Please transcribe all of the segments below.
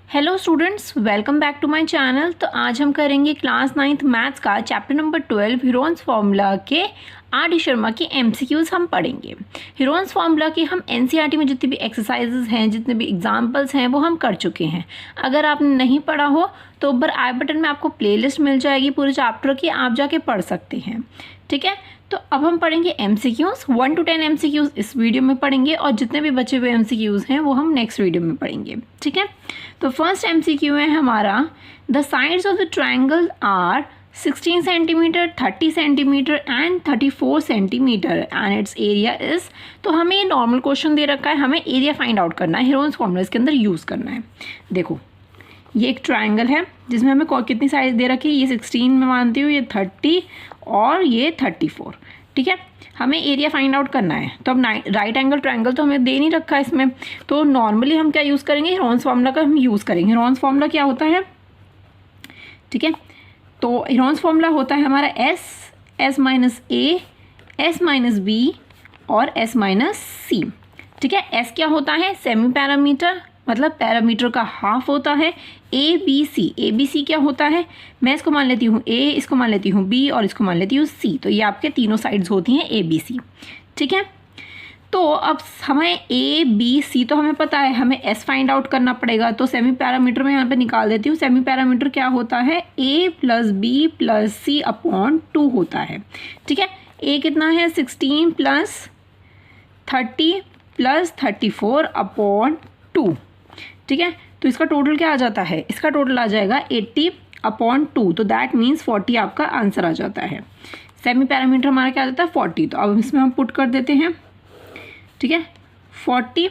Hello students, welcome back to my channel. तो आज हम करेंगे क्लास 9th मैथ्स का चैप्टर नंबर 12 हीरोन्स फार्मूला के आर.डी. शर्मा के एमसीक्यूज हम पढ़ेंगे। हीरोन्स फार्मूला की हम एनसीईआरटी में जितनी भी एक्सरसाइजेज हैं, जितने भी एग्जांपल्स हैं, वो हम कर चुके हैं। अगर आपने नहीं पढ़ा हो तो ऊपर आई बटन में आपको प्लेलिस्ट मिल जाएगी पूरे चैप्टर की, आप जाके पढ़ सकते हैं। ठीक है, तो अब हम पढ़ेंगे एमसीक्यूज 1 to 10 एमसीक्यूज इस वीडियो में पढ़ेंगे और जितने भी बचे हुए एमसीक्यूज हैं वो हम नेक्स्ट वीडियो में पढ़ेंगे। ठीक है, तो फर्स्ट एमसीक्यू है हमारा, the sides of the triangle are 16 centimetre, 30 centimetre and 34 centimetre and its area is. तो हमें ये नॉर्मल क्वेश्चन दे रखा है, हमें एरिया फाइंड आउट करना है, हीरोन्स फार्मूला इसके अंदर यूज़ करना है। देखो, ये एक ट्रायंगल है जिसमें हमें कितनी साइड दे रखी है, ये 16 में मानती हूँ, ये 30 और ये 34। ठीक है, हमें एरिया फाइंड आउट करना है। तो अब राइट एंगल ट्रायंगल तो हमें दे नहीं रखा है इसमें, तो नॉर्मली हम क्या यूज़ करेंगे, हीरोन्स फार्मूला का हम यूज़ करेंगे। हीरोन्स फार्मूला क्या होता है, ठीक है, तो हीरोन्स फार्मूला होता है हमारा एस माइनस ए, एस माइनस बी और एस माइनस सी। ठीक है, एस क्या होता है, सेमी पैरामीटर, मतलब पैरामीटर का हाफ होता है। ए बी सी क्या होता है, मैं इसको मान लेती हूँ ए, इसको मान लेती हूँ बी और इसको मान लेती हूँ सी, तो ये आपके तीनों साइड्स होती हैं ए बी सी। ठीक है, तो अब हमें ए बी सी तो हमें पता है, हमें एस फाइंड आउट करना पड़ेगा। तो सेमी पैरामीटर में यहाँ पे निकाल देती हूँ। सेमी पैरामीटर क्या होता है, ए प्लस बी प्लस सी अपॉन 2 होता है। ठीक है, ए कितना है, 16 प्लस 30 प्लस 34 अपॉन 2। ठीक है, तो इसका टोटल क्या आ जाता है, इसका टोटल आ जाएगा 80 अपॉन 2, तो दैट मीन्स 40 आपका आंसर आ जाता है। सेमी पैरामीटर हमारा क्या आ जाता है 40, तो अब इसमें हम पुट कर देते हैं। ठीक है, 40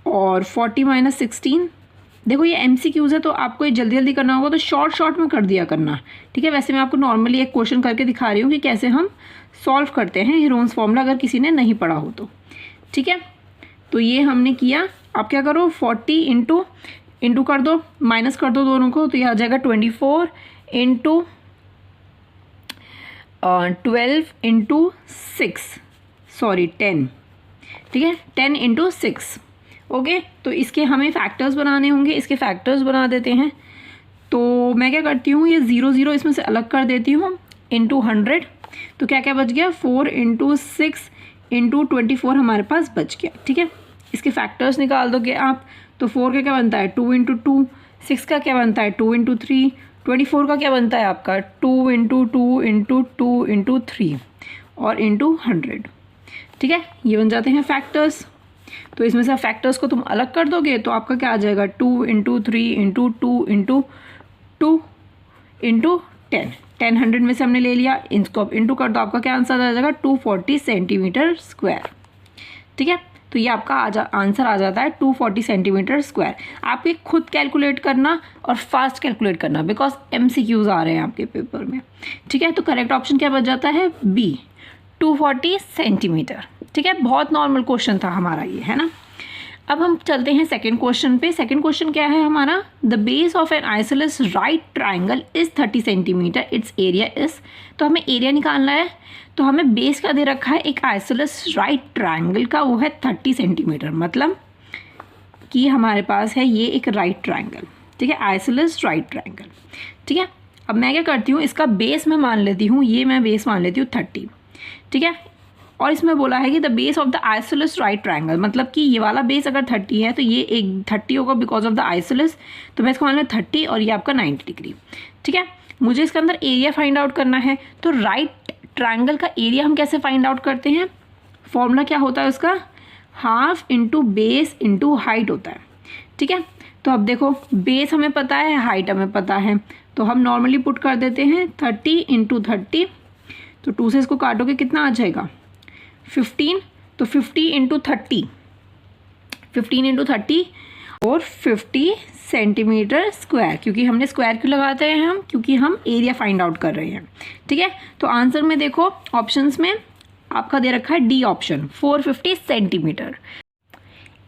और 40 माइनस 16। देखो ये एमसीक्यूज है तो आपको ये जल्दी जल्दी करना होगा, तो शॉर्ट में कर दिया करना। ठीक है, वैसे मैं आपको नॉर्मली एक क्वेश्चन करके दिखा रही हूँ कि कैसे हम सॉल्व करते हैं हीरोन्स फार्मूला, अगर किसी ने नहीं पढ़ा हो तो। ठीक है, तो ये हमने किया। आप क्या करो, 40 इंटू कर दो, माइनस कर दो दोनों को, तो ये आ जाएगा 24 इंटू 12 इंटू 6, सॉरी 10। ठीक है, 10 इंटू 6। ओके, तो इसके हमें फैक्टर्स बनाने होंगे, इसके फैक्टर्स बना देते हैं। तो मैं क्या करती हूँ, ये 0 इसमें से अलग कर देती हूँ, इंटू 100। तो क्या क्या बच गया, 4 इंटू 6 इंटू 24 हमारे पास बच गया। ठीक है, इसके फैक्टर्स निकाल दोगे आप, तो 4 का क्या बनता है 2 इंटू 2, 6 का क्या बनता है 2 इंटू 3, 24 का क्या बनता है आपका 2 इंटू 2 इंटू 2 इंटू 3 और इंटू 100। ठीक है, ये बन जाते हैं फैक्टर्स। तो इसमें से फैक्टर्स को तुम अलग कर दोगे तो आपका क्या आ जाएगा 2 इंटू 3 इंटू 2 इंटू 2 इंटू 10। 100 में से हमने ले लिया, इसको अब इंटू कर दो, आपका क्या आंसर आ जाएगा 240 सेंटीमीटर स्क्वायर। ठीक है, तो ये आपका आंसर आ जाता है 240 सेंटीमीटर स्क्वायर। आप ये खुद कैलकुलेट करना और फास्ट कैलकुलेट करना, बिकॉज एमसीक्यूज आ रहे हैं आपके पेपर में। ठीक है, तो करेक्ट ऑप्शन क्या बच जाता है, बी, 240 सेंटीमीटर। ठीक है, बहुत नॉर्मल क्वेश्चन था हमारा ये, है ना। अब हम चलते हैं सेकंड क्वेश्चन पे। सेकंड क्वेश्चन क्या है हमारा, the base of an isosceles right triangle is 30 centimetre, its area is. तो हमें एरिया निकालना है, तो हमें बेस का दे रखा है एक आइसोलेस राइट ट्राइंगल का, वो है 30 सेंटीमीटर, मतलब कि हमारे पास है ये एक राइट ट्राइंगल। ठीक है, आइसोलेस राइट ट्राइंगल। ठीक है, अब मैं क्या करती हूँ, इसका बेस मैं मान लेती हूँ, ये मैं बेस मान लेती हूँ 30। ठीक है, और इसमें बोला है कि the base of the isosceles right triangle, मतलब कि ये वाला बेस अगर 30 है तो ये एक 30 होगा बिकॉज ऑफ द आइसोलेस, तो मैं इसको मान लूँ 30 और ये आपका 90 डिग्री। ठीक है, मुझे इसके अंदर एरिया फाइंड आउट करना है। तो राइट ट्रायंगल का एरिया हम कैसे फाइंड आउट करते हैं, फॉर्मूला क्या होता है उसका, half into base into height होता है। ठीक है, तो अब देखो बेस हमें पता है, हाइट हमें पता है, तो हम नॉर्मली पुट कर देते हैं 30 इंटू 30। तो 2 से इसको काटोगे कितना आ जाएगा 15, तो 50 इंटू 30, 15 इंटू 30 और 50 सेंटीमीटर स्क्वायर, क्योंकि हमने स्क्वायर क्यों लगाते हैं हम, क्योंकि हम एरिया फाइंड आउट कर रहे हैं। ठीक है, तो आंसर में देखो ऑप्शंस में आपका दे रखा है डी ऑप्शन, 450 सेंटीमीटर।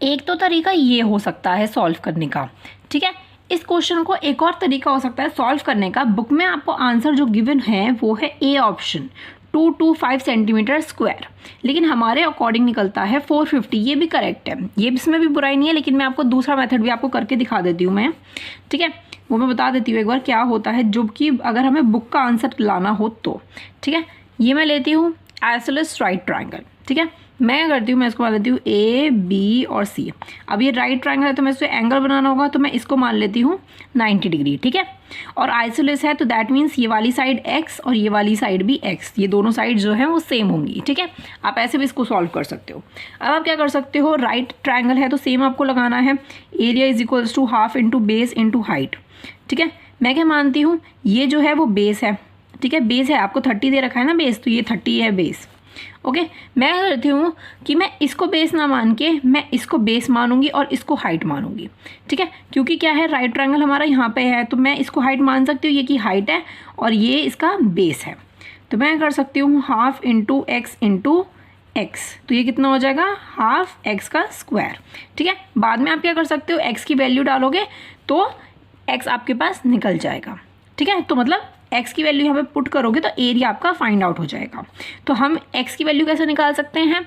एक तो तरीका ये हो सकता है सॉल्व करने का। ठीक है, इस क्वेश्चन को एक और तरीका हो सकता है सॉल्व करने का, बुक में आपको आंसर जो गिवन है वो है ए ऑप्शन, 225 सेंटीमीटर स्क्वायर, लेकिन हमारे अकॉर्डिंग निकलता है 450। ये भी करेक्ट है, ये इसमें भी बुराई नहीं है, लेकिन मैं आपको दूसरा मेथड भी आपको करके दिखा देती हूँ मैं, ठीक है, वो मैं बता देती हूँ एक बार क्या होता है, जो कि अगर हमें बुक का आंसर लाना हो तो, ठीक है। ये मैं लेती हूँ आइसोसेलेस राइट ट्राइंगल, ठीक है। मैं क्या करती हूँ, मैं इसको मान लेती हूँ ए बी और सी। अब ये राइट ट्राइंगल है तो मैं इसको एंगल बनाना होगा, तो मैं इसको मान लेती हूँ 90 डिग्री, ठीक है। और आइसोलेस है तो दैट मीन्स ये वाली साइड x और ये वाली साइड भी x, ये दोनों साइड जो है वो सेम होंगी, ठीक है। आप ऐसे भी इसको सॉल्व कर सकते हो। अब आप क्या कर सकते हो, राइट ट्राइंगल है तो सेम आपको लगाना है, area is equals to half into base into height, ठीक है। मैं क्या मानती हूँ, ये जो है वो बेस है, ठीक है, बेस है, आपको 30 दे रखा है ना बेस, तो ये 30 है बेस, ओके। मैं करती हूँ कि मैं इसको बेस ना मान के मैं इसको बेस मानूंगी और इसको हाइट मानूंगी, ठीक है, क्योंकि क्या है, राइट ट्रायंगल हमारा यहाँ पे है तो मैं इसको हाइट मान सकती हूँ, ये की हाइट है और ये इसका बेस है, तो मैं कर सकती हूँ हाफ इंटू एक्स, तो ये कितना हो जाएगा, हाफ एक्स का स्क्वायर, ठीक है। बाद में आप क्या कर सकते हो, एक्स की वैल्यू डालोगे तो एक्स आपके पास निकल जाएगा, ठीक है। तो मतलब x की वैल्यू यहाँ पे पुट करोगे तो एरिया आपका फाइंड आउट हो जाएगा। तो हम x की वैल्यू कैसे निकाल सकते हैं,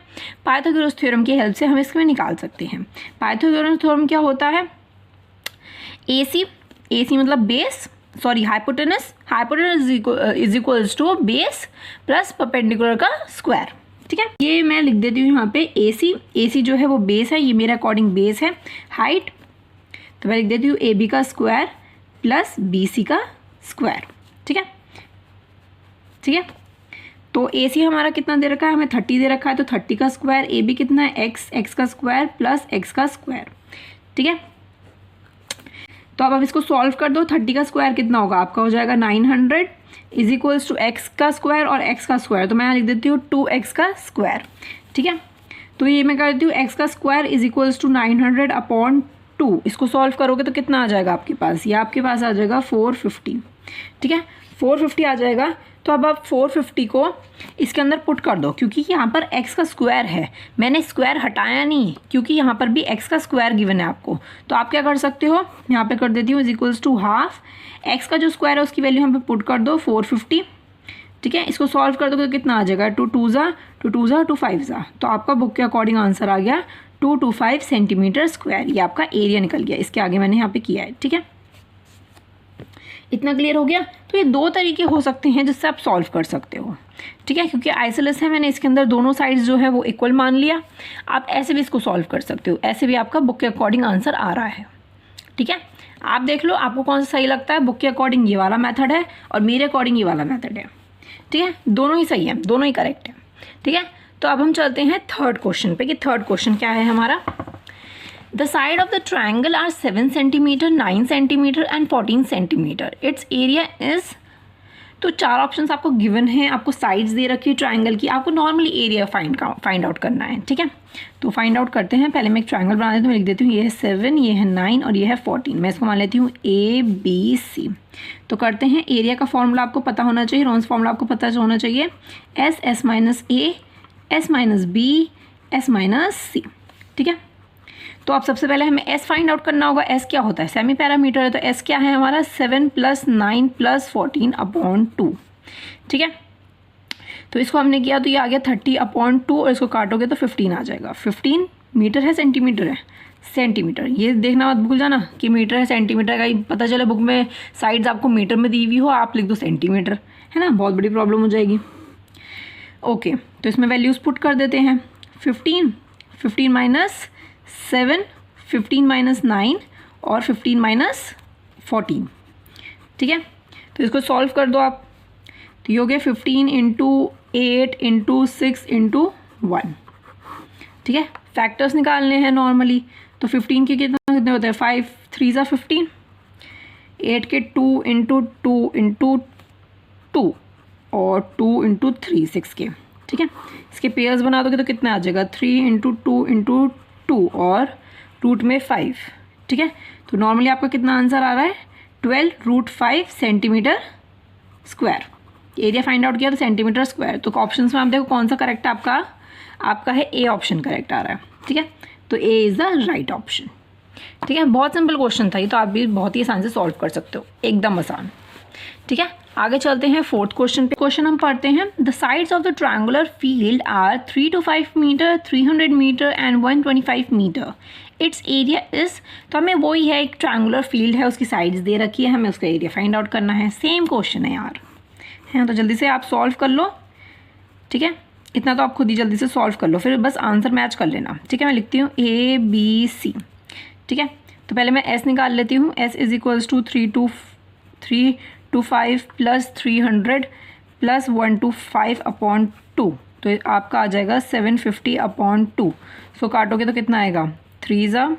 पाइथागोरस थ्योरम की हेल्प से हम इसमें निकाल सकते हैं। पाइथागोरस थ्योरम क्या होता है, AC मतलब base, sorry hypotenuse is equals to base plus perpendicular का स्क्वायर, ठीक है। ये मैं लिख देती हूँ यहाँ पे AC जो है वो बेस है, ये मेरे अकॉर्डिंग बेस है। हाइट तो मैं लिख देती हूँ AB का स्क्वायर प्लस BC का स्क्वायर, ठीक है, ठीक है। तो AC हमारा कितना दे रखा है, हमें 30 दे रखा है, तो 30 का स्क्वायर, AB कितना है x का स्क्वायर प्लस x का स्क्वायर, ठीक है। तो अब आप इसको सॉल्व कर दो, 30 का स्क्वायर कितना होगा आपका, हो जाएगा 900 इज इक्वल्स टू x का स्क्वायर और x का स्क्वायर, तो मैं यहाँ लिख देती हूँ 2x का स्क्वायर, ठीक है। तो ये मैं करती हूँ x का square is equals to 900 upon 2, इसको सॉल्व करोगे तो कितना आ जाएगा आपके पास, ये आपके पास आ जाएगा 450, ठीक है, 450 आ जाएगा। तो अब आप 450 को इसके अंदर पुट कर दो, क्योंकि यहाँ पर x का स्क्वायर है, मैंने स्क्वायर हटाया नहीं, क्योंकि यहाँ पर भी x का स्क्वायर गिवन है आपको। तो आप क्या कर सकते हो, यहाँ पे कर देती हूँ is equals to half x का जो स्क्वायर है उसकी वैल्यू यहाँ पे पुट कर दो 450, ठीक है। इसको सॉल्व कर दो तो कितना आ जाएगा, 2 2 2 5, तो आपका बुक के अकॉर्डिंग आंसर आ गया 225 सेंटीमीटर स्क्वायर। ये आपका एरिया निकल गया, इसके आगे मैंने यहाँ पे किया है, ठीक है। इतना क्लियर हो गया। तो ये दो तरीके हो सकते हैं जिससे आप सॉल्व कर सकते हो, ठीक है, क्योंकि आइसोलेस है, मैंने इसके अंदर दोनों साइड्स जो है वो इक्वल मान लिया। आप ऐसे भी इसको सॉल्व कर सकते हो, ऐसे भी आपका बुक के अकॉर्डिंग आंसर आ रहा है, ठीक है। आप देख लो आपको कौन सा सही लगता है, बुक के अकॉर्डिंग ये वाला मेथड है और मेरे अकॉर्डिंग ये वाला मेथड है, ठीक है, दोनों ही सही है, दोनों ही करेक्ट है, ठीक है। तो अब हम चलते हैं थर्ड क्वेश्चन पे कि थर्ड क्वेश्चन क्या है हमारा। The side of the triangle are 7 centimeter, 9 centimeter and 14 centimeter. Its area is, तो चार ऑप्शंस आपको गिवन हैं, आपको साइड्स दे रखी है ट्राइंगल की, आपको नॉर्मली एरिया फाइंड आउट करना है, ठीक है। तो फाइंड आउट करते हैं, पहले मैं एक ट्राइंगल बना देती हूँ, मैं लिख देती हूँ ये है 7, ये है 9 और ये है 14। मैं इसको मान लेती हूँ ABC। तो करते हैं, एरिया का फॉर्मूला आपको पता होना चाहिए, रॉन्स फॉर्मूला आपको पता होना चाहिए, S minus A, S minus B, S minus C, ठीक है। तो अब सबसे पहले हमें S फाइंड आउट करना होगा। S क्या होता है, सेमी पैरामीटर है, तो S क्या है हमारा 7 + 9 + 14 अपॉन 2, ठीक है। तो इसको हमने किया तो ये आ गया 30/2 और इसको काटोगे तो 15 आ जाएगा। 15 मीटर है सेंटीमीटर है, सेंटीमीटर, ये देखना मत भूल जाना कि मीटर है सेंटीमीटर का ही पता चले बुक में साइड्स आपको मीटर में दी हुई हो, आप लिख दो सेंटीमीटर, है ना, बहुत बड़ी प्रॉब्लम हो जाएगी। ओके, तो इसमें वैल्यूज़ पुट कर देते हैं, 15 माइनस 7, 15 माइनस 9 और 15 माइनस 14, ठीक है। तो इसको सॉल्व कर दो आप, तो ये हो गया 15 × 8 × 6 × 1, ठीक है। फैक्टर्स निकालने हैं नॉर्मली, तो 15 के कितने होते हैं, 5 3 = 15, 8 के 2 × 2 × 2 और 2 × 3 6 के, ठीक है। इसके पेयर्स बना दोगे तो कितना आ जाएगा, 3 × 2 × 2 और रूट में 5, ठीक है। तो नॉर्मली आपका कितना आंसर आ रहा है, 12√5 centimetre square. Area find out किया तो सेंटीमीटर स्क्वायर, तो ऑप्शंस में आप देखो कौन सा करेक्ट है आपका है ए ऑप्शन करेक्ट आ रहा है, ठीक है। तो A is the right option, ठीक है। बहुत सिंपल क्वेश्चन था ये, तो आप भी बहुत ही आसान से सॉल्व कर सकते हो, एकदम आसान। ठीक है, आगे चलते हैं फोर्थ क्वेश्चन पे। क्वेश्चन हम पढ़ते हैं, the sides of the triangular field are 3 to 5 metre, 300 metre and 125 metre. Its area is, तो हमें वही है, एक ट्रायंगुलर फील्ड है, उसकी साइड्स दे रखी है, हमें उसका एरिया फाइंड आउट करना है। सेम क्वेश्चन है यार, है तो जल्दी से आप सॉल्व कर लो। ठीक है, इतना तो आप खुद ही जल्दी से सॉल्व कर लो, फिर बस आंसर मैच कर लेना। ठीक है, मैं लिखती हूँ ABC। ठीक है, तो पहले मैं S निकाल लेती हूँ। S is equals to 3 to 5 plus 300 plus 125/2, तो आपका आ जाएगा 750/2। सो काटोगे तो कितना आएगा, 3 ज़ा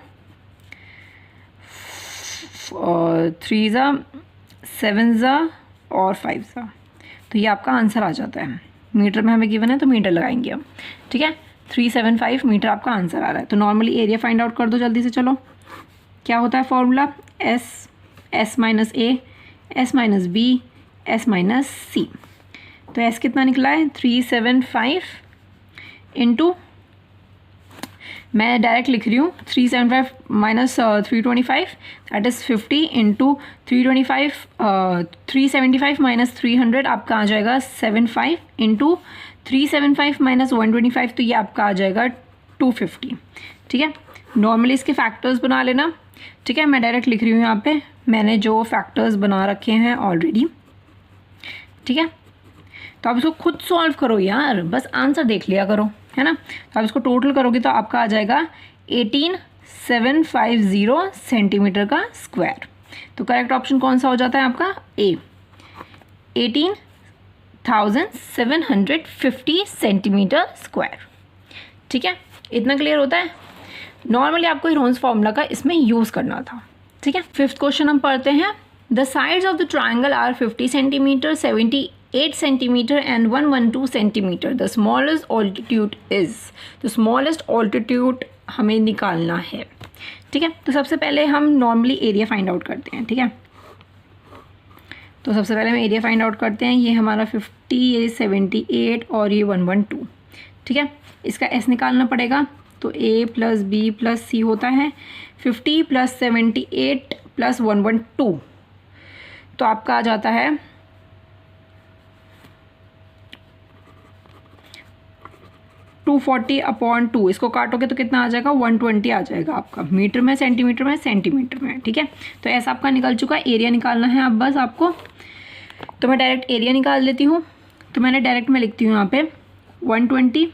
7 ज़ा और 5 ज़ा, तो ये आपका आंसर आ जाता है। मीटर में हमें गिवन है तो मीटर लगाएंगे हम। ठीक है, 375 मीटर आपका आंसर आ रहा है। तो नॉर्मली एरिया फाइंड आउट कर दो जल्दी से। चलो, क्या होता है formula, S minus A, S minus B, S minus C। तो S कितना निकला है, 375 इंटू, मैं डायरेक्ट लिख रही हूँ, 375 minus 325 that is 50 into 375 minus 300 आपका आ जाएगा 75 इंटू 375 माइनस 125, तो ये आपका आ जाएगा 250। ठीक है, नॉर्मली इसके फैक्टर्स बना लेना। ठीक है, मैं डायरेक्ट लिख रही हूँ यहाँ पे, मैंने जो फैक्टर्स बना रखे हैं ऑलरेडी। ठीक है, तो आप इसको खुद सॉल्व करो यार, बस आंसर देख लिया करो, है ना। तो आप इसको टोटल करोगे तो आपका आ जाएगा 18750 सेंटीमीटर का स्क्वायर। तो करेक्ट ऑप्शन कौन सा हो जाता है आपका, A, 18,750 सेंटीमीटर स्क्वायर। ठीक है, इतना क्लियर होता है। नॉर्मली आपको हीरोन्स फॉर्मूला का इसमें यूज़ करना था। ठीक है, फिफ्थ क्वेश्चन हम पढ़ते हैं, the sides of the triangle are 50 centimetre, 78 centimetre and 112 centimetre. The smallest altitude is, तो स्मॉलेस्ट ऑल्टीट्यूड हमें निकालना है। ठीक है, तो सबसे पहले हम नॉर्मली एरिया फाइंड आउट करते हैं। ठीक है, तो सबसे पहले हम एरिया फाइंड आउट करते हैं। ये हमारा 50, ये 78 और ये 112। ठीक है, इसका S निकालना पड़ेगा, तो A plus B plus C होता है 50 प्लस 78 प्लस 112, तो आपका आ जाता है 240/2। इसको काटोगे तो कितना आ जाएगा, 120 आ जाएगा आपका। मीटर में, सेंटीमीटर में, सेंटीमीटर में। ठीक है, तो ऐसा आपका निकल चुका। एरिया निकालना है अब बस आपको, तो मैं डायरेक्ट एरिया निकाल लेती हूँ। तो मैंने डायरेक्ट में लिखती हूँ यहाँ पे 120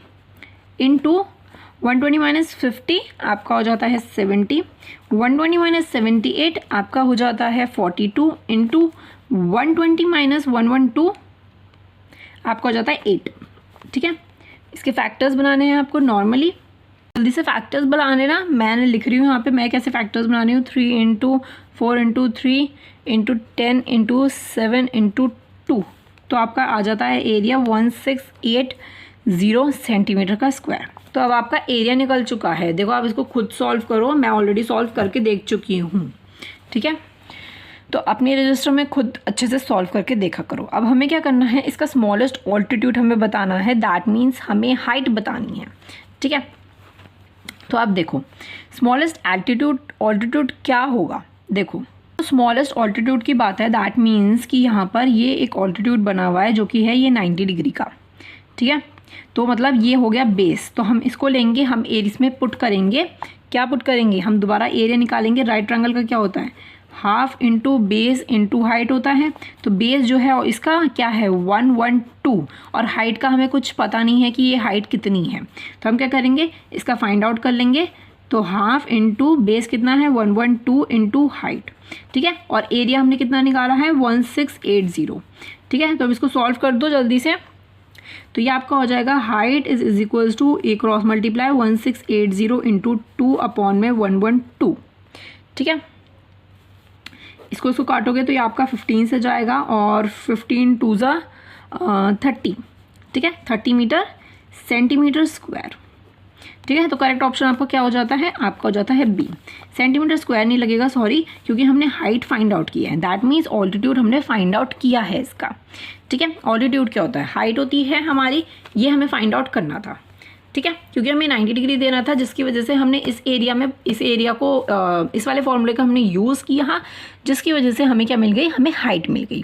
इंटू 120 माइनस 50 आपका हो जाता है 70, 120 माइनस 78 आपका हो जाता है 42 इंटू 120 माइनस 112 आपका हो जाता है 8। ठीक है, इसके फैक्टर्स बनाने हैं आपको। नॉर्मली जल्दी से फैक्टर्स बना लेना, मैंने लिख रही हूँ यहाँ पे मैं कैसे फैक्टर्स बना रही हूँ। 3 into 4 into 3 into 10 into 7 into 2, तो आपका आ जाता है एरिया 1680 सेंटीमीटर का स्क्वायर। तो अब आपका एरिया निकल चुका है। देखो आप इसको खुद सॉल्व करो, मैं ऑलरेडी सॉल्व करके देख चुकी हूँ। ठीक है, तो अपने रजिस्टर में खुद अच्छे से सॉल्व करके देखा करो। अब हमें क्या करना है, इसका स्मॉलेस्ट ऑल्टीट्यूड हमें बताना है, दैट मीन्स हमें हाइट बतानी है। ठीक है, तो आप देखो स्मॉलेस्ट ऑल्टीट्यूड क्या होगा। देखो स्मॉलेस्ट ऑल्टीट्यूड की बात है, दैट मीन्स कि यहाँ पर ये एक ऑल्टीट्यूड बना हुआ है जो कि है ये 90 डिग्री का। ठीक है, तो मतलब ये हो गया बेस। तो हम इसको लेंगे, हम इसमें पुट करेंगे, क्या पुट करेंगे, हम दोबारा एरिया निकालेंगे। राइट ट्रायंगल का क्या होता है, half into base into height होता है। तो बेस जो है इसका क्या है 112, और हाइट का हमें कुछ पता नहीं है कि ये हाइट कितनी है, तो हम क्या करेंगे, इसका फाइंड आउट कर लेंगे। तो हाफ इंटू बेस कितना है 112 इंटू हाइट। ठीक है, और एरिया हमने कितना निकाला है 1680। ठीक है, तो अब इसको सॉल्व कर दो जल्दी से। तो ये आपका हो जाएगा height is equals to a cross multiply 1680 into 2/112। ठीक है, इसको काटोगे तो ये आपका 15 से जाएगा, और 15 2 ज़ा 30। ठीक है, 30 मीटर सेंटीमीटर स्क्वायर। ठीक है, तो करेक्ट ऑप्शन आपका क्या हो जाता है, आपका हो जाता है बी। सेंटीमीटर स्क्वायर नहीं लगेगा, सॉरी, क्योंकि हमने हाइट फाइंड आउट किया है। दैट मीन्स ऑल्टीट्यूड हमने फाइंड आउट किया है इसका। ठीक है, ऑल्टीट्यूड क्या होता है, हाइट होती है हमारी, ये हमें फाइंड आउट करना था। ठीक है, क्योंकि हमें 90 डिग्री देना था, जिसकी वजह से हमने इस एरिया को इस वाले फॉर्मूले का हमने यूज़ किया, जिसकी वजह से हमें क्या मिल गई, हमें हाइट मिल गई।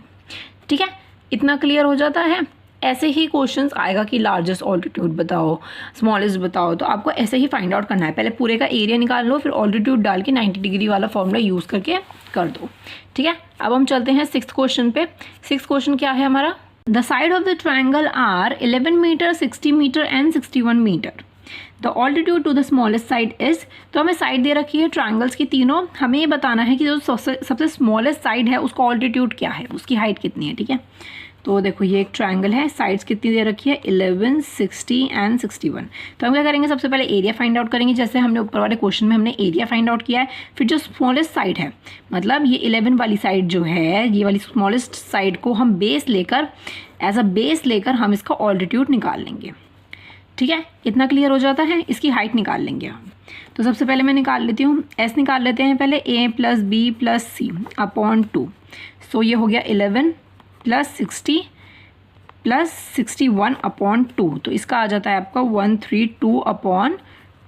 ठीक है, इतना क्लियर हो जाता है। ऐसे ही क्वेश्चंस आएगा कि लार्जेस्ट ऑल्टीट्यूड बताओ, स्मॉलेस्ट बताओ, तो आपको ऐसे ही फाइंड आउट करना है। पहले पूरे का एरिया निकाल लो, फिर ऑल्टीट्यूड डाल के 90 डिग्री वाला फॉर्मूला यूज़ करके कर दो। ठीक है, अब हम चलते हैं 6th क्वेश्चन पे। 6th क्वेश्चन क्या है हमारा? The side of the triangle are 11 metre, 60 metre and 61 metre. The altitude to the smallest side is. तो हमें साइड दे रखी है ट्राइंगल्स की तीनों, हमें ये बताना है कि जो सबसे स्मॉलेस्ट साइड है उसका ऑल्टीट्यूड क्या है, उसकी हाइट कितनी है। ठीक है, तो देखो ये एक ट्राइंगल है, साइड्स कितनी दे रखी है 11, 60 एंड 61। तो हम क्या करेंगे, सबसे पहले एरिया फाइंड आउट करेंगे, जैसे हमने ऊपर वाले क्वेश्चन में हमने एरिया फाइंड आउट किया है। फिर जो स्मॉलेस्ट साइड है, मतलब ये 11 वाली साइड जो है, ये वाली स्मॉलेस्ट साइड को हम बेस लेकर, एज अ बेस लेकर हम इसका ऑल्टीट्यूड निकाल लेंगे। ठीक है, इतना क्लियर हो जाता है। इसकी हाइट निकाल लेंगे हम। तो सबसे पहले मैं निकाल लेती हूँ, एस निकाल लेते हैं पहले, a + b + c अपॉन 2। सो ये हो गया 11 + 60 + 61 अपॉन 2। तो इसका आ जाता है आपका 132 अपॉन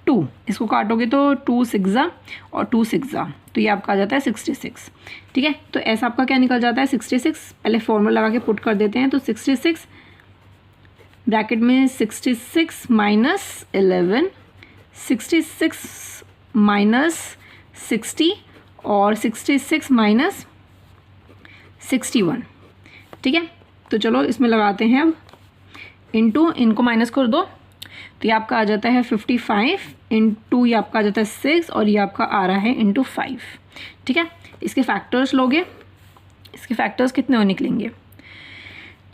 2। इसको काटोगे तो 2 6 और 2 6, तो ये आपका आ जाता है 66। ठीक है, तो ऐसा आपका क्या निकल जाता है 66। पहले फॉर्मूला लगा के पुट कर देते हैं। तो 66 ब्रैकेट में 66 माइनस 11, 66 माइनस 60 और 66 माइनस 61। ठीक है, तो चलो इसमें लगाते हैं अब इंटू, इनको माइनस कर दो, तो ये आपका आ जाता है 55 इंटू, ये आपका आ जाता है 6 और ये आपका आ रहा है इंटू 5। ठीक है, इसके फैक्टर्स लोगे, इसके फैक्टर्स कितने हो निकलेंगे,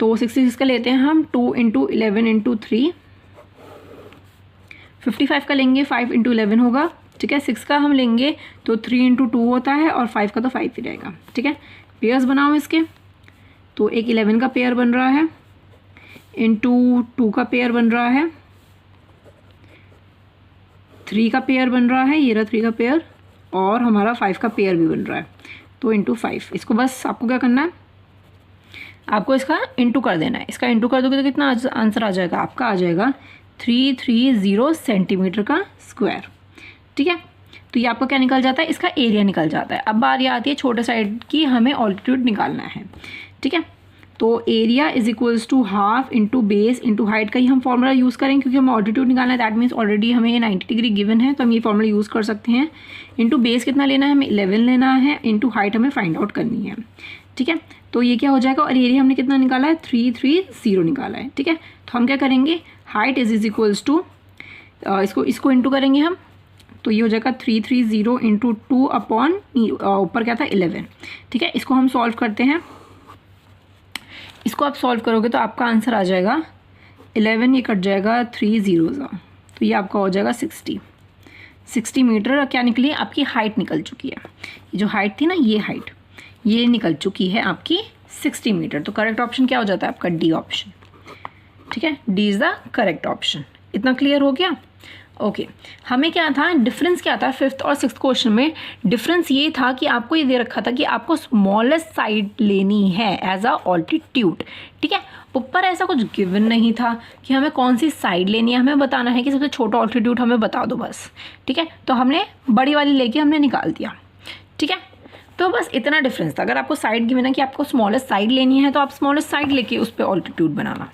तो 66 का लेते हैं हम 2 इंटू 11 इंटू 3, 55 का लेंगे 5 इंटू 11 होगा। ठीक है, 6 का हम लेंगे तो 3 इंटू 2 होता है और 5 का तो 5 ही रहेगा। ठीक है, पेयर्स बनाओ इसके, तो एक 11 का पेयर बन रहा है, इंटू 2 का पेयर बन रहा है, 3 का पेयर बन रहा है, ये रहा 3 का पेयर, और हमारा 5 का पेयर भी बन रहा है, तो इंटू 5। इसको बस आपको क्या करना है, आपको इसका इंटू कर देना है। इसका इंटू कर दोगे तो कितना आंसर आ जाएगा, आपका आ जाएगा 330 सेंटीमीटर का स्क्वायर। ठीक है, तो ये आपका क्या निकल जाता है, इसका एरिया निकल जाता है। अब बारी आती है छोटे साइड की, हमें ऑल्टीट्यूड निकालना है। ठीक है, तो area is equals to half into base into height का ही हम फॉर्मूला यूज़ करेंगे, क्योंकि हमें ऑल्टीट्यूड निकालना है। दैट मीन्स ऑलरेडी हमें ये 90 डिग्री गिवन है, तो हम ये फॉर्मूला यूज़ कर सकते हैं। इंटू बेस कितना लेना है, हमें 11 लेना है, इंटू हाइट हमें फाइंड आउट करनी है। ठीक है, तो ये क्या हो जाएगा, और एरिया हमने कितना निकाला है 330 निकाला है। ठीक है, तो हम क्या करेंगे, हाइट इज इक्वल्स टू, इसको इंटू करेंगे हम, तो ये हो जाएगा 330 इंटू 2 अपॉन ऊपर क्या था 11। ठीक है, इसको हम सॉल्व करते हैं। इसको आप सॉल्व करोगे तो आपका आंसर आ जाएगा 11, ये कट जाएगा 3 0, तो ये आपका हो जाएगा 60 मीटर। क्या निकली, आपकी हाइट निकल चुकी है। ये जो हाइट थी ना, ये हाइट ये निकल चुकी है आपकी 60 मीटर। तो करेक्ट ऑप्शन क्या हो जाता है आपका, डी ऑप्शन। ठीक है, D is the correct option. इतना क्लियर हो गया। ओके, हमें क्या था, डिफरेंस क्या था 5th और 6th क्वेश्चन में। डिफरेंस ये था कि आपको ये दे रखा था कि आपको स्मॉलेस्ट साइड लेनी है एज अ ऑल्टीट्यूड। ठीक है, ऊपर ऐसा कुछ गिवन नहीं था कि हमें कौन सी साइड लेनी है, हमें बताना है कि सबसे छोटा ऑल्टीट्यूड हमें बता दो बस। ठीक है, तो हमने बड़ी वाली लेके हमने निकाल दिया। ठीक है, तो बस इतना डिफरेंस था। अगर आपको साइड गिवन है कि आपको स्मॉलेस्ट साइड लेनी है, तो आप स्मॉलेस्ट साइड लेके उस पर ऑल्टीट्यूड बनाना।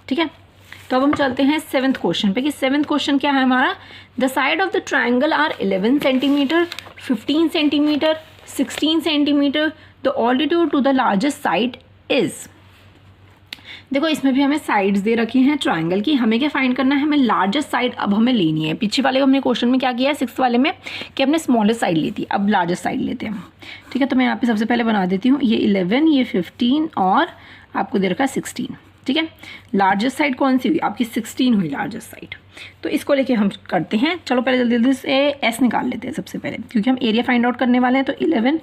ठीक है, तो अब हम चलते हैं 7th क्वेश्चन पे कि 7th क्वेश्चन क्या है हमारा, the side of the triangle are 11 centimetre, 15 centimetre, 16 centimetre. The altitude to the largest side is. देखो इसमें भी हमें साइड्स दे रखी हैं ट्राइंगल की, हमें क्या फाइंड करना है, हमें लार्जेस्ट साइड अब हमें लेनी है। पीछे वाले हमने क्वेश्चन में क्या किया है 6th वाले में कि हमने स्मॉलेस्ट साइड ली थी, अब लार्जेस्ट साइड लेते हैं। ठीक है, तो मैं यहाँ पे सबसे पहले बना देती हूँ, ये 11, ये 15 और आपको दे रखा है 16। ठीक है, लार्जेस्ट साइड कौन सी हुई आपकी, 16 हुई लार्जेस्ट साइड। तो इसको लेके हम करते हैं। चलो पहले जल्दी जल्दी से एस निकाल लेते हैं सबसे पहले, क्योंकि हम एरिया फाइंड आउट करने वाले हैं। तो 11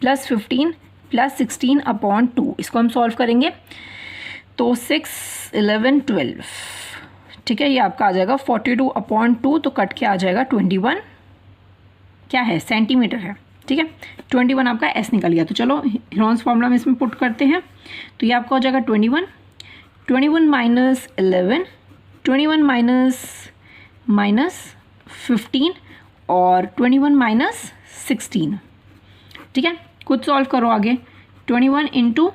+ 15 + 16 अपॉन 2, इसको हम सॉल्व करेंगे। तो 6, 11, 12। ठीक है, ये आपका आ जाएगा 42 अपॉन 2, तो कट के आ जाएगा 21 क्या है सेंटीमीटर है। ठीक है, 21 आपका एस निकल गया। तो चलो हेरोन्स फॉर्मूला में इसमें पुट करते हैं। तो ये आपका हो जाएगा 21 माइनस 11, 21 माइनस 15 और 21 माइनस 16। ठीक है, खुद सॉल्व करो आगे। 21 इंटू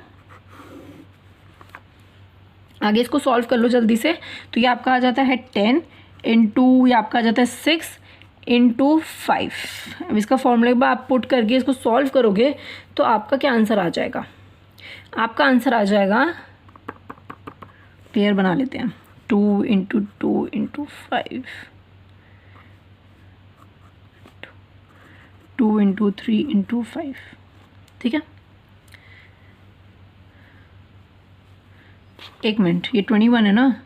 आगे इसको सॉल्व कर लो जल्दी से। तो ये आपका आ जाता है 10 इंटू, ये आपका आ जाता है 6 इंटू 5। अब इसका फॉर्मूला आप पुट करके इसको सॉल्व करोगे तो आपका क्या आंसर आ जाएगा? आपका आंसर आ जाएगा, पेयर बना लेते हैं, 2 इंटू 2 इंटू 5, 2 इंटू 3 इंटू 5। ठीक है, एक मिनट, ये 21 है ना,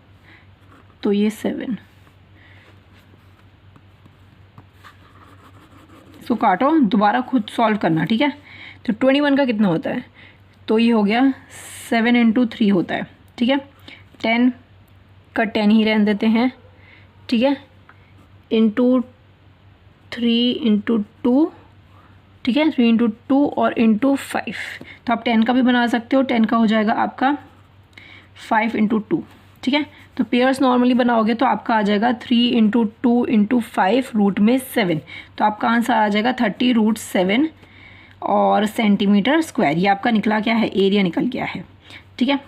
तो ये 7, इसको काटो, दोबारा खुद सॉल्व करना। ठीक है, तो 21 का कितना होता है? तो ये हो गया 7 इंटू 3 होता है। ठीक है, 10 का 10 ही रहने देते हैं। ठीक है, इंटू 3 इंटू 2, ठीक है, 3 इंटू 2 और इंटू 5। तो आप 10 का भी बना सकते हो, 10 का हो जाएगा आपका 5 इंटू 2। ठीक है, तो पेयर्स नॉर्मली बनाओगे तो आपका आ जाएगा 3 इंटू 2 इंटू 5 रूट में 7। तो आपका आंसर आ जाएगा 30√7 और सेंटीमीटर स्क्वायर। ये आपका निकला क्या है? एरिया निकल गया है। ठीक है,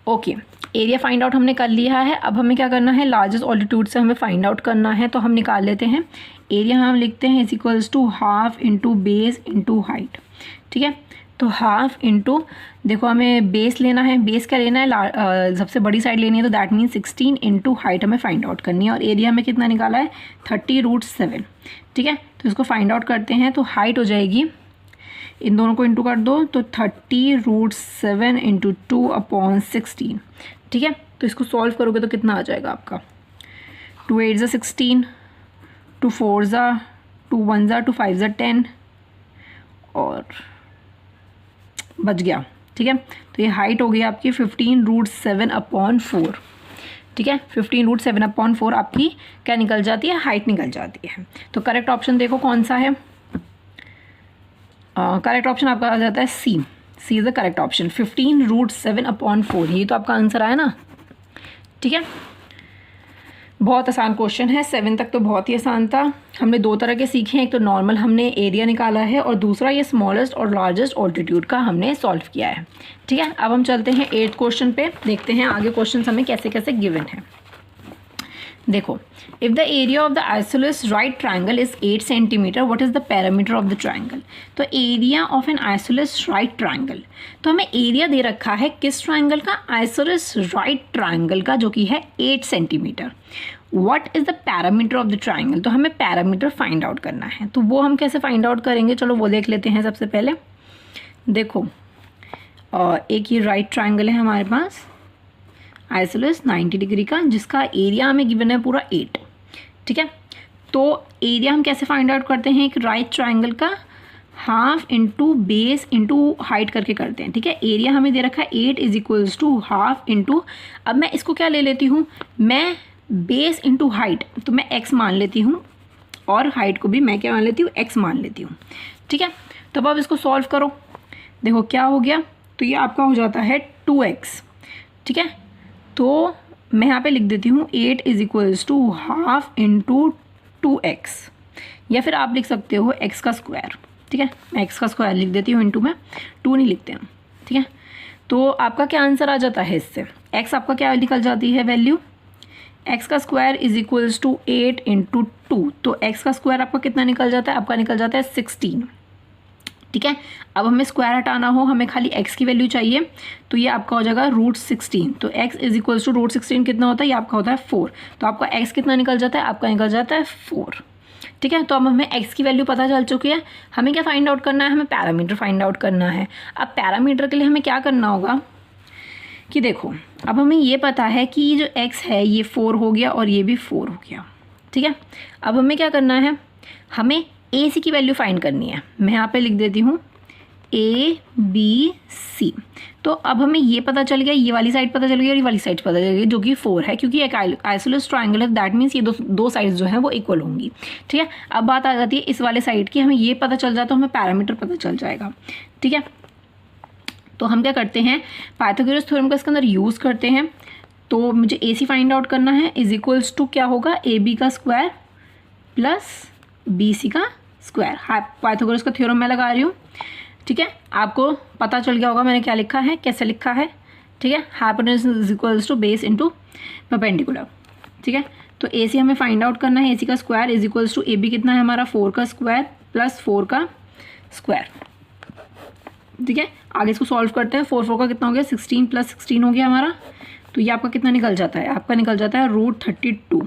ओके, एरिया फाइंड आउट हमने कर लिया है। अब हमें क्या करना है? लार्जेस्ट ऑल्टीट्यूड से हमें फाइंड आउट करना है, तो हम निकाल लेते हैं। एरिया हम लिखते हैं is equals to half into base into height. ठीक है, तो हाफ इंटू, देखो हमें बेस लेना है, बेस क्या लेना है? सबसे बड़ी साइड लेनी है, तो दैट मीन्स 16 इंटू हाइट हमें फाइंड आउट करनी है। और एरिया हमें कितना निकाला है? 30√7। ठीक है, तो इसको फाइंड आउट करते हैं। तो हाइट हो जाएगी, इन दोनों को इंटू कर दो, तो 30√7 इंटू 2/16। ठीक है, तो इसको सॉल्व करोगे तो कितना आ जाएगा आपका? 2 8 ज़ा 16, 2 4 ज़ा, 2 1 ज़ा, 2 5 ज़ा 10 और बच गया। ठीक है, तो ये हाइट हो गई आपकी 15√7/4। ठीक है, 15√7/4 आपकी क्या निकल जाती है? हाइट निकल जाती है। तो करेक्ट ऑप्शन देखो कौन सा है? करेक्ट ऑप्शन आपका आ जाता है सी। सी इज़ द करेक्ट ऑप्शन, 15√7/4। ये तो आपका आंसर आया ना। ठीक है, बहुत आसान क्वेश्चन है, 7 तक तो बहुत ही आसान था। हमने दो तरह के सीखे हैं, एक तो नॉर्मल हमने एरिया निकाला है और दूसरा ये स्मॉलेस्ट और लार्जेस्ट ऑल्टीट्यूड का हमने सॉल्व किया है। ठीक है, अब हम चलते हैं 8th क्वेश्चन पे, देखते हैं आगे क्वेश्चन हमें कैसे कैसे गिवन है। देखो, if the area of the isosceles right triangle is 8 centimetre, what is the parameter of the triangle? तो area of an isosceles right triangle, तो हमें एरिया दे रखा है किस ट्राइंगल का? आइसोलेस राइट ट्राइंगल का, जो कि है 8 centimetre. What is the parameter of the triangle? तो हमें पैरामीटर फाइंड आउट करना है। तो वो हम कैसे फाइंड आउट करेंगे? चलो वो देख लेते हैं। सबसे पहले देखो, एक ये राइट ट्राइंगल है हमारे पास आइसोलेस 90 डिग्री का, जिसका एरिया हमें गिवन है पूरा 8। ठीक है, तो एरिया हम कैसे फाइंड आउट करते हैं? एक राइट ट्राइंगल का half into base into height करके करते हैं। ठीक है, एरिया हमें दे रखा है 8 is equals to half into, अब मैं इसको क्या ले लेती हूँ? मैं बेस इंटू हाइट, तो मैं x मान लेती हूँ और हाइट को भी मैं क्या मान लेती हूँ? x मान लेती हूँ। ठीक है, तो अब इसको सॉल्व करो, देखो क्या हो गया। तो ये आपका हो जाता है 2x। ठीक है, तो मैं यहाँ पे लिख देती हूँ 8 is equals to half into 2x, या फिर आप लिख सकते हो x का स्क्वायर। ठीक है, मैं x का स्क्वायर लिख देती हूँ, इंटू में 2 नहीं लिखते हैं। ठीक है, तो आपका क्या आंसर आ जाता है इससे? x आपका क्या निकल जाती है वैल्यू? x का square is equals to 8 into 2, तो x का स्क्वायर आपका कितना निकल जाता है? आपका निकल जाता है 16। ठीक है, अब हमें स्क्वायर हटाना हो, हमें खाली x की वैल्यू चाहिए, तो ये आपका हो जाएगा √16। तो x इज इक्वल्स टू √16 कितना होता है? ये आपका होता है 4। तो आपका x कितना निकल जाता है? आपका निकल जाता है 4। ठीक है, तो अब हमें x की वैल्यू पता चल चुकी है। हमें क्या फाइंड आउट करना है? हमें पैरामीटर फाइंड आउट करना है। अब पैरामीटर के लिए हमें क्या करना होगा कि देखो, अब हमें ये पता है कि ये जो x है ये 4 हो गया और ये भी 4 हो गया। ठीक है, अब हमें क्या करना है? हमें AC की वैल्यू फाइंड करनी है। मैं यहाँ पे लिख देती हूँ ABC। तो अब हमें ये पता चल गया, ये वाली साइड पता चल गई और ये वाली साइड पता चल गई, जो कि 4 है, क्योंकि एक आइसोलेस ट्राइंगल है, दैट मीन्स ये दो साइड्स जो हैं वो इक्वल होंगी। ठीक है, अब बात आ जाती है इस वाले साइड की, हमें ये पता चल जाए तो हमें पैरामीटर पता चल जाएगा। ठीक है, तो हम क्या करते हैं? पाइथागोरस थ्योरम का इसके अंदर यूज़ करते हैं। तो मुझे AC फाइंड आउट करना है, इज इक्वल्स टू क्या होगा? AB का स्क्वायर प्लस BC का स्क्वायर। पाइथागोरस का थ्योरम मैं लगा रही हूँ। ठीक है, आपको पता चल गया होगा मैंने क्या लिखा है, कैसे लिखा है। ठीक है, hypotenuse is equals to base into perpendicular. ठीक है, तो ए सी हमें फाइंड आउट करना है, ए सी का square is equals to A B कितना है हमारा 4 का स्क्वायर प्लस 4 का स्क्वायर। ठीक है, आगे इसको सॉल्व करते हैं। 4 का कितना हो गया 16 प्लस 16 हो गया हमारा, तो ये आपका कितना निकल जाता है, आपका निकल जाता है √32।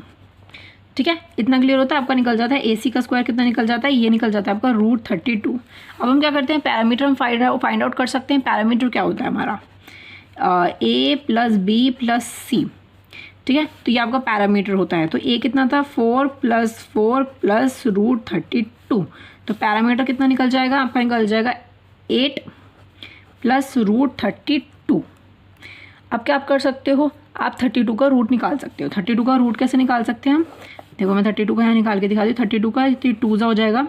ठीक है, इतना क्लियर होता है, आपका निकल जाता है ए सी का स्क्वायर कितना निकल जाता है, ये निकल जाता है आपका √32। अब हम क्या करते हैं, पैरामीटर हम फाइंड आउट कर सकते हैं। पैरामीटर क्या होता है हमारा ए प्लस बी प्लस सी। ठीक है, तो ये आपका पैरामीटर होता है। तो ए कितना था 4 + 4 + √32, तो पैरामीटर कितना निकल जाएगा आपका, निकल जाएगा 8 + √32। अब क्या आप कर सकते हो, आप 32 का रूट निकाल सकते हो। 32 का रूट कैसे निकाल सकते हैं हम, देखो मैं 32 का यहाँ निकाल के दिखा दी। 32 का 2 ज़ा हो जाएगा,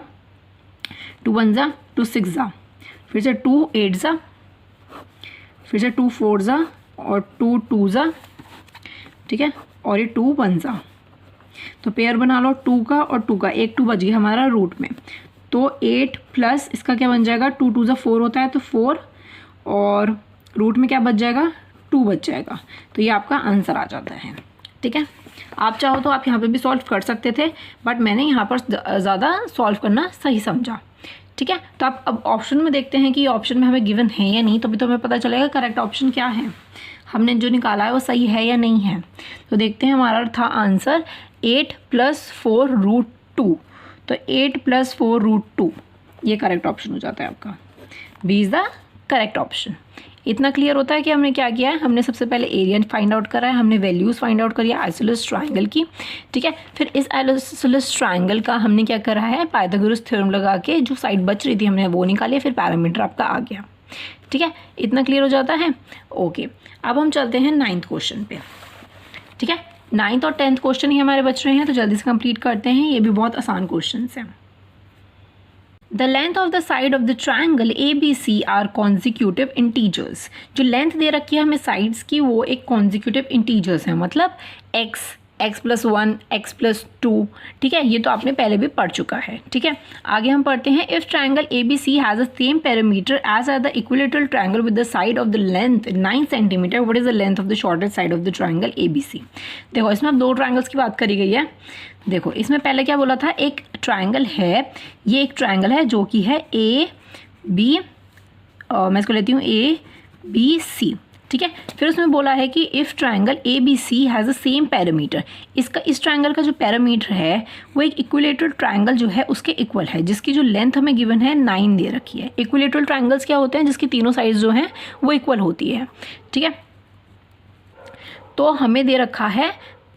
2 1 ज़ा 2 6 ज़ा, फिर से 2 8 ज़ा, फिर से 2 4 ज़ा और 2 2 ज़ा। ठीक है, और ये 2 1 ज़ा, तो पेयर बना लो 2 का और 2 का, एक 2 बच गया हमारा रूट में। तो 8 प्लस इसका क्या बन जाएगा, 2 2 ज़ा 4 होता है, तो 4 और रूट में क्या बच जाएगा 2 बच जाएगा। तो ये आपका आंसर आ जाता है। ठीक है, आप चाहो तो आप यहाँ पे भी सॉल्व कर सकते थे, बट मैंने यहाँ पर ज़्यादा सॉल्व करना सही समझा। ठीक है, तो आप अब ऑप्शन में देखते हैं कि ऑप्शन में हमें गिवन है या नहीं, तभी तो हमें पता चलेगा करेक्ट ऑप्शन क्या है, हमने जो निकाला है वो सही है या नहीं है। तो देखते हैं, हमारा था आंसर 8 + 4 √2, तो 8 + 4 √2 ये करेक्ट ऑप्शन हो जाता है आपका, B is the correct option. इतना क्लियर होता है कि हमने क्या किया है, हमने सबसे पहले एरिया फाइंड आउट करा है, हमने वैल्यूज़ फाइंड आउट करी है आइसोसेलेस ट्रायंगल की। ठीक है, फिर इस आइसोसेलेस ट्रायंगल का हमने क्या करा है, पाइथागोरस थ्योरम लगा के जो साइड बच रही थी हमने वो निकाली, फिर पैरामीटर आपका आ गया। ठीक है, इतना क्लियर हो जाता है। ओके, अब हम चलते हैं 9th क्वेश्चन पे। ठीक है, 9th और 10th क्वेश्चन ही हमारे बच रहे हैं, तो जल्दी से कंप्लीट करते हैं, ये भी बहुत आसान क्वेश्चन हैं। The length of the side of the triangle ABC are consecutive integers। जो लेंथ दे रखी है हमें साइड्स की वो एक consecutive integers है, मतलब x, x+1, x+2। ठीक है, ये तो आपने पहले भी पढ़ चुका है। ठीक है, आगे हम पढ़ते हैं, if triangle ABC has the same parameter as are the equilateral triangle with the side of the length 9 centimetre, what is the length of the shortest side of the triangle ABC। देखो इसमें अब 2 triangles की बात करी गई है। देखो इसमें पहले क्या बोला था, एक ट्राइंगल है, ये एक ट्राइंगल है जो कि है AB, मैं इसको लेती हूँ ABC। ठीक है, फिर उसमें बोला है कि if triangle ABC has the same parameter, इसका इस ट्राइंगल का जो पैरामीटर है वो एक इक्विलेटरल ट्राइंगल जो है उसके इक्वल है, जिसकी जो लेंथ हमें गिवन है 9 दे रखी है। इक्विलेटरल ट्राइंगल्स क्या होते हैं, जिसकी तीनों साइड्स जो हैं वो इक्वल होती है। ठीक है, तो हमें दे रखा है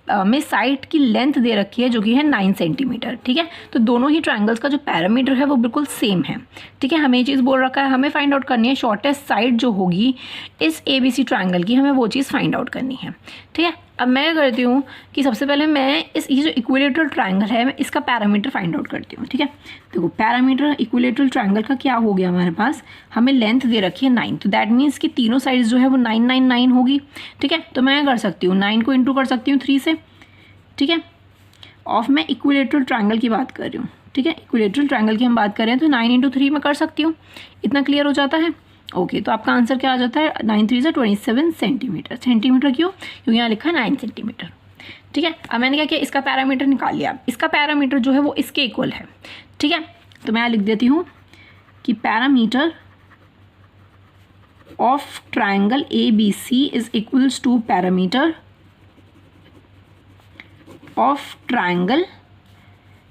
में साइड की लेंथ दे रखी है जो कि है 9 सेंटीमीटर। ठीक है, तो दोनों ही ट्राइंगल्स का जो पैरामीटर है वो बिल्कुल सेम है। ठीक है, हमें ये चीज़ बोल रखा है, हमें फाइंड आउट करनी है शॉर्टेस्ट साइड जो होगी इस ABC ट्राइंगल की, हमें वो चीज़ फाइंड आउट करनी है। ठीक है, अब मैं क्या करती हूँ कि सबसे पहले मैं ये जो इक्विलेटरल ट्राइंगल है मैं इसका पैरामीटर फाइंड आउट करती हूँ। ठीक है, देखो पैरामीटर इक्विलेटरल ट्राइंगल का क्या हो गया, हमारे पास हमें लेंथ दे रखी है 9, तो दैट मीन्स कि तीनों साइड्स जो है वो 9 9 9 होगी। ठीक है, तो मैं कर सकती हूँ 9 को इंटू कर सकती हूँ 3 से। ठीक है, ऑफ मैं इक्विलेटरल ट्राइंगल की बात कर रही हूँ। ठीक है, इक्विलेटरल ट्राइंगल की हम बात कर रहे हैं तो 9 × 3 में कर सकती हूँ। इतना क्लियर हो जाता है। ओके, तो आपका आंसर क्या आ जाता है, 9 3 = 27 सेंटीमीटर। सेंटीमीटर क्यों, क्योंकि यहाँ लिखा है 9 सेंटीमीटर। ठीक है, अब मैंने क्या किया, इसका पैरामीटर निकाल लिया। इसका पैरामीटर जो है वो इसके इक्वल है। ठीक है, तो मैं यहाँ लिख देती हूँ कि parameter of triangle ABC is equals to parameter of triangle,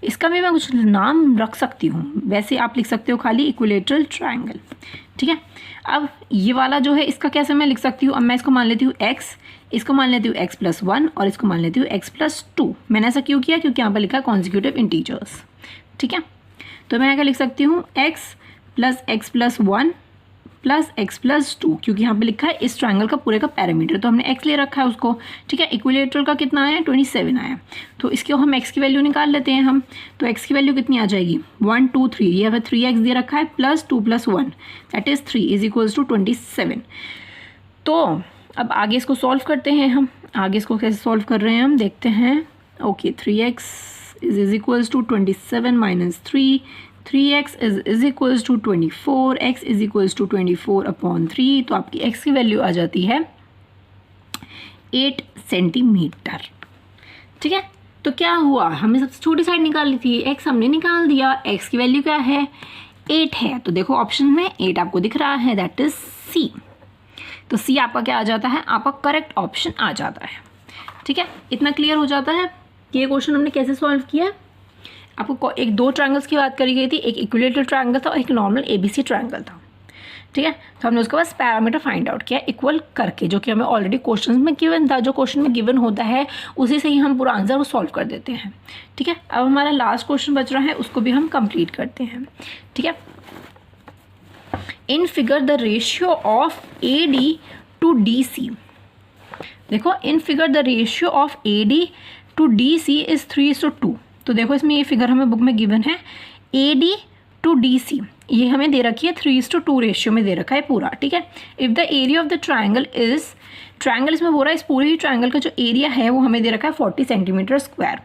इसका भी मैं कुछ नाम रख सकती हूँ, वैसे आप लिख सकते हो खाली इक्विलेटरल ट्राइंगल। ठीक है, अब ये वाला जो है इसका कैसे मैं लिख सकती हूँ, अब मैं इसको मान लेती हूँ x, इसको मान लेती हूँ x+1 और इसको मान लेती हूँ x+2। मैंने ऐसा क्यों किया, क्योंकि यहाँ पर लिखा है कॉन्जिक्यूटिव इंटीजर्स। ठीक है, तो मैं क्या लिख सकती हूँ x + x+1 + x+2, क्योंकि यहाँ पे लिखा है इस ट्राइंगल का पूरे का पैरामीटर, तो हमने x ले रखा है उसको। ठीक है, इक्विलेटरल का कितना आया, 27 आया, तो इसके हम x की वैल्यू निकाल लेते हैं हम। तो x की वैल्यू कितनी आ जाएगी, 1 2 3, ये हमें 3x दे रखा है +2 + 1 that is 3 is equals to 27। तो अब आगे इसको सॉल्व करते हैं हम, आगे इसको कैसे सॉल्व कर रहे हैं हम देखते हैं। Okay, 3x is equals to 27 - 3, 3x is equals to 24, x is equals to 24/3, तो आपकी x की वैल्यू आ जाती है 8 सेंटीमीटर। ठीक है, तो क्या हुआ, हमने सबसे छोटी साइड निकाली थी, x हमने निकाल दिया, x की वैल्यू क्या है 8 है, तो देखो ऑप्शन में 8 आपको दिख रहा है, दैट इज C। तो C आपका क्या आ जाता है, आपका करेक्ट ऑप्शन आ जाता है। ठीक है, इतना क्लियर हो जाता है कि ये क्वेश्चन हमने कैसे सॉल्व किया। आपको एक 2 ट्रायंगल्स की बात करी गई थी, एक इक्विलेटरल ट्रायंगल था और एक नॉर्मल ABC ट्रायंगल था। ठीक है, तो हमने उसके बाद पैरामीटर फाइंड आउट किया इक्वल करके, जो कि हमें ऑलरेडी क्वेश्चन में गिवन था। जो क्वेश्चन में गिवन होता है उसी से ही हम पूरा आंसर को सॉल्व कर देते हैं। ठीक है, अब हमारा लास्ट क्वेश्चन बच रहा है, उसको भी हम कंप्लीट करते हैं। ठीक है, in figure the ratio of AD to DC। देखो, in figure the ratio of AD to DC is 3:2। तो देखो इसमें ये फिगर हमें बुक में गिवन है, AD टू DC ये हमें दे रखी है 3:2 रेशियो में दे रखा है पूरा। ठीक है, if the area of the triangle is, triangle इसमें बोल रहा है इस पूरे ही ट्राइंगल का जो एरिया है वो हमें दे रखा है 40 centimetre square.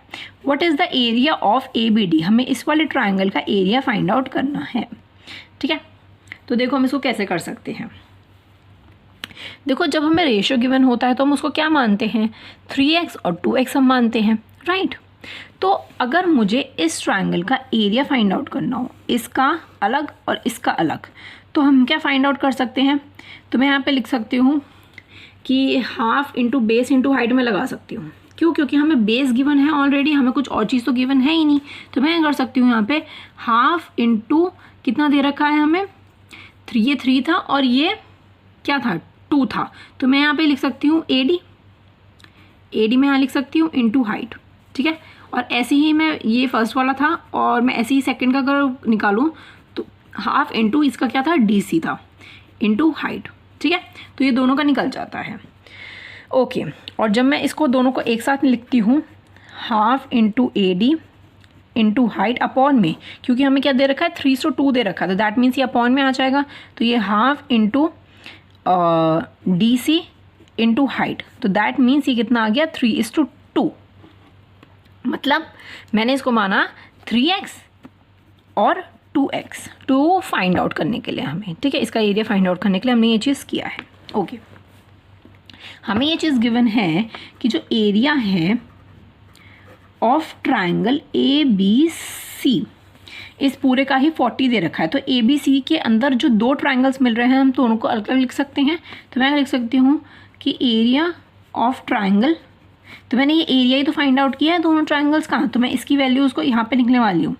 What is the area of ABD, हमें इस वाले ट्राइंगल का एरिया फाइंड आउट करना है। ठीक है, तो देखो हम इसको कैसे कर सकते हैं। देखो, जब हमें रेशियो गिवन होता है तो हम उसको क्या मानते हैं, 3x और 2x हम मानते हैं, राइट। तो अगर मुझे इस ट्रायंगल का एरिया फाइंड आउट करना हो, इसका अलग और इसका अलग, तो हम क्या फाइंड आउट कर सकते हैं। तो मैं यहाँ पे लिख सकती हूँ कि half into base into height में लगा सकती हूँ। क्यों, क्योंकि हमें बेस गिवन है ऑलरेडी, हमें कुछ और चीज़ तो गिवन है ही नहीं। तो मैं कर सकती हूँ यहाँ पे हाफ इंटू कितना दे रखा है हमें 3, ये 3 था और ये क्या था 2 था। तो मैं यहाँ पे लिख सकती हूँ AD में यहाँ लिख सकती हूँ इंटू हाइट। ठीक है, और ऐसे ही मैं, ये फर्स्ट वाला था और मैं ऐसे ही सेकंड का अगर निकालूँ तो हाफ इंटू इसका क्या था DC था इंटू हाइट। ठीक है, तो ये दोनों का निकल जाता है। ओके, और जब मैं इसको दोनों को एक साथ लिखती हूँ, half into AD into height upon में, क्योंकि हमें क्या दे रखा है 3:2 दे रखा है, तो दैट मीन्स ये अपॉन में आ जाएगा। तो ये half into DC into height, तो दैट मीन्स ये कितना आ गया 3:2। मतलब मैंने इसको माना 3x और 2x टू फाइंड आउट करने के लिए हमें। ठीक है, इसका एरिया फाइंड आउट करने के लिए हमने ये चीज़ किया है। ओके, हमें ये चीज़ गिवन है कि जो एरिया है ऑफ ट्रायंगल ABC, इस पूरे का ही 40 दे रखा है। तो ABC के अंदर जो 2 ट्रायंगल्स मिल रहे हैं हम दोनों को अलग अलग लिख सकते हैं। तो मैं लिख सकती हूँ कि एरिया ऑफ ट्रायंगल, तो मैंने ये एरिया ही तो फाइंड आउट किया है दोनों ट्रायंगल्स का, तो मैं इसकी वैल्यू उसको यहाँ पे लिखने वाली हूँ,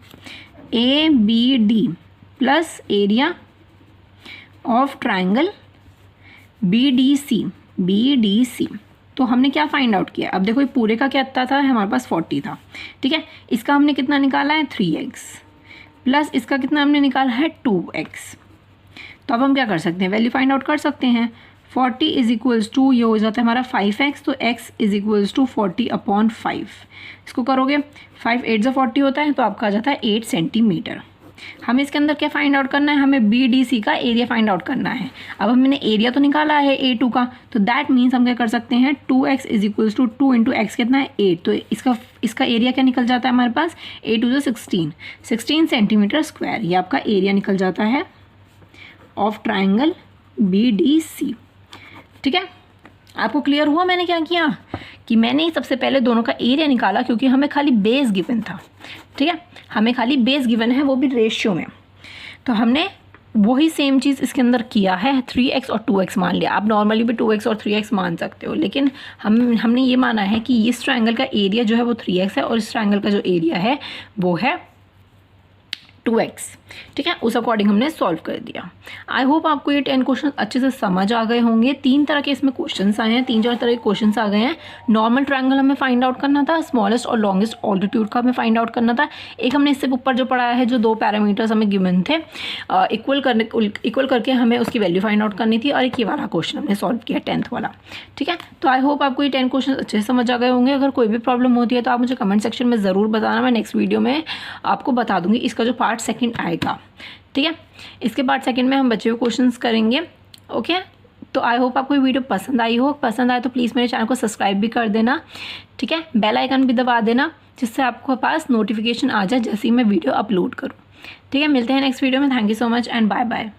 ABD plus area of triangle BDC। तो हमने क्या फाइंड आउट किया, अब देखो ये पूरे का क्या था, हमारे पास 40 था। ठीक है, इसका हमने कितना निकाला है 3x प्लस इसका कितना हमने निकाला है 2x। तो अब हम क्या कर सकते हैं, वैल्यू फाइंड आउट कर सकते हैं। 40 इज इक्वल्स टू, ये हो जाता है हमारा 5x, तो x इज इक्वल्स टू 40/5। इसको करोगे 5 8 से 40 होता है, तो आपका आ जाता है 8 सेंटीमीटर। हमें इसके अंदर क्या फाइंड आउट करना है, हमें BDC का एरिया फाइंड आउट करना है। अब हमने एरिया तो निकाला है A2 का, तो दैट मीन्स हम क्या कर सकते हैं 2x is equals to 2 into x कितना है 8, तो इसका एरिया क्या निकल जाता है हमारे पास 8 से 16 सेंटीमीटर स्क्वायर। ये आपका एरिया निकल जाता है ऑफ ट्राइंगल BDC। ठीक है, आपको क्लियर हुआ मैंने क्या किया, कि मैंने सबसे पहले दोनों का एरिया निकाला, क्योंकि हमें खाली बेस गिवन था। ठीक है, हमें खाली बेस गिवन है, वो भी रेशियो में, तो हमने वही सेम चीज़ इसके अंदर किया है, 3x और 2x मान लिया। आप नॉर्मली भी 2x और 3x मान सकते हो, लेकिन हमने ये माना है कि इस ट्रायंगल का एरिया जो है वो 3x है और इस ट्रायंगल का जो एरिया है वो है 2x। ठीक है, उस अकॉर्डिंग हमने सॉल्व कर दिया। आई होप आपको ये 10 क्वेश्चन अच्छे से समझ आ गए होंगे। 3 तरह के इसमें क्वेश्चंस आए हैं, 3-4 तरह के क्वेश्चंस आ गए हैं। नॉर्मल ट्रायंगल हमें फाइंड आउट करना था, स्मॉलेस्ट और लॉन्गेस्ट ऑल्टीट्यूड का हमें फाइंड आउट करना था। एक हमने इससे ऊपर जो पढ़ाया है, जो 2 पैरामीटर्स हमें गिवन थे, इक्वल करके हमें उसकी वैल्यू फाइंड आउट करनी थी, और एक ये वाला क्वेश्चन हमने सॉल्व किया 10th वाला। ठीक है, तो आई होप आपको ये 10 क्वेश्चन अच्छे से समझ आ गए होंगे। अगर कोई भी प्रॉब्लम होती है तो आप मुझे कमेंट सेक्शन में ज़रूर बताना, मैं नेक्स्ट वीडियो में आपको बता दूंगी इसका जो पार्ट 2 आएगा। ठीक है, इसके पार्ट 2 में हम बचे हुए क्वेश्चंस करेंगे। ओके, तो आई होप आपको ये वीडियो पसंद आई हो। पसंद आए तो प्लीज़ मेरे चैनल को सब्सक्राइब भी कर देना। ठीक है, बेल आइकन भी दबा देना, जिससे आपको पास नोटिफिकेशन आ जाए जैसे ही मैं वीडियो अपलोड करूँ। ठीक है, मिलते हैं नेक्स्ट वीडियो में। Thank you so much and bye bye.